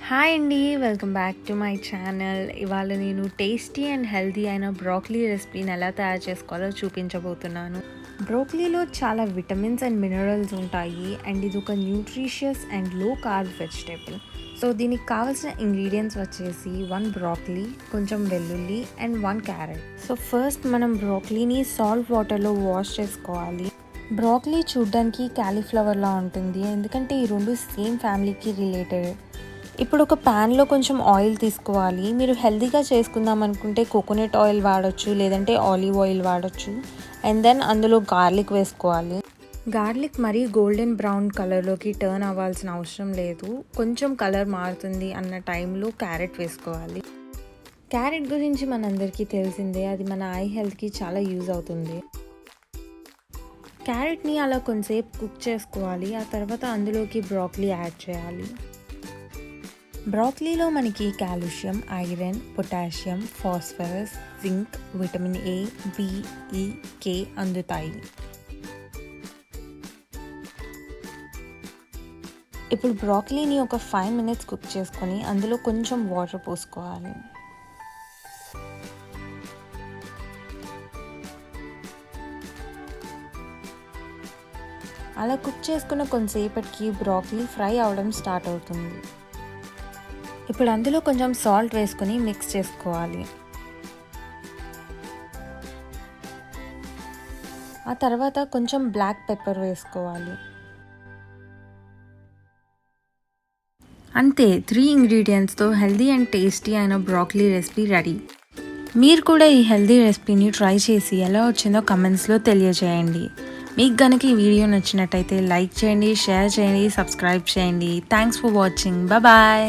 Hi అండి, welcome back to my channel. ఇవాళ నేను టేస్టీ అండ్ హెల్తీ అయిన బ్రోకలీ రెసిపీని ఎలా తయారు చేసుకోవాలో చూపించబోతున్నాను. బ్రోకలీలో చాలా విటమిన్స్ అండ్ మినరల్స్ ఉంటాయి అండ్ ఇది ఒక న్యూట్రిషియస్ అండ్ లో కార్బ్ వెజిటేబుల్. సో దీనికి కావాల్సిన ఇంగ్రీడియంట్స్ వచ్చేసి 1 బ్రోకలీ, కొంచెం వెల్లుల్లి అండ్ 1 క్యారెట్. సో ఫస్ట్ మనం బ్రోకలీని సాల్ట్ వాటర్లో వాష్ చేసుకోవాలి. బ్రోకలీ చూడ్డానికి క్యాలీఫ్లవర్లా ఉంటుంది ఎందుకంటే ఈ రెండు సేమ్ ఫ్యామిలీకి రిలేటెడ్. ఇప్పుడు ఒక ప్యాన్లో కొంచెం ఆయిల్ తీసుకోవాలి. మీరు హెల్తీగా చేసుకుందాం అనుకుంటే కోకోనట్ ఆయిల్ వాడచ్చు, లేదంటే ఆలివ్ ఆయిల్ వాడచ్చు. అండ్ దెన్ అందులో గార్లిక్ వేసుకోవాలి. గార్లిక్ మరీ గోల్డెన్ బ్రౌన్ కలర్లోకి టర్న్ అవ్వాల్సిన అవసరం లేదు. కొంచెం కలర్ మారుతుంది అన్న టైంలో క్యారెట్ వేసుకోవాలి. క్యారెట్ గురించి మనందరికీ తెలిసిందే, అది మన ఐ హెల్త్కి చాలా యూజ్ అవుతుంది. క్యారెట్ని అలా కొంచెంసేపు కుక్ చేసుకోవాలి. ఆ తర్వాత అందులోకి బ్రోకలీ యాడ్ చేయాలి. బ్రోకలీలో మనకి calcium, iron, potassium, phosphorus, zinc, vitamin A, B, E, K అందుతాయి. ఇప్పుడు బ్రోకలీని ఒక 5 minutes కుక్ చేసుకొని అందులో కొంచెం వాటర్ పోసుకోవాలి. అలా కుక్ చేసుకున్న కొంతసేపటికి బ్రోకలీ ఫ్రై అవడం స్టార్ట్ అవుతుంది. ఇప్పుడు అందులో కొంచెం సాల్ట్ వేసుకొని మిక్స్ చేసుకోవాలి. ఆ తర్వాత కొంచెం బ్లాక్ పెప్పర్ వేసుకోవాలి. అంతే, 3 ఇంగ్రీడియంట్స్తో హెల్దీ అండ్ టేస్టీ అయిన బ్రోకలీ రెసిపీ రెడీ. మీరు కూడా ఈ హెల్దీ రెసిపీని ట్రై చేసి ఎలా వచ్చిందో కమెంట్స్లో తెలియజేయండి. మీకు కనుక ఈ వీడియో నచ్చినట్టయితే లైక్ చేయండి, షేర్ చేయండి, సబ్స్క్రైబ్ చేయండి. Thanks for watching. బాయ్.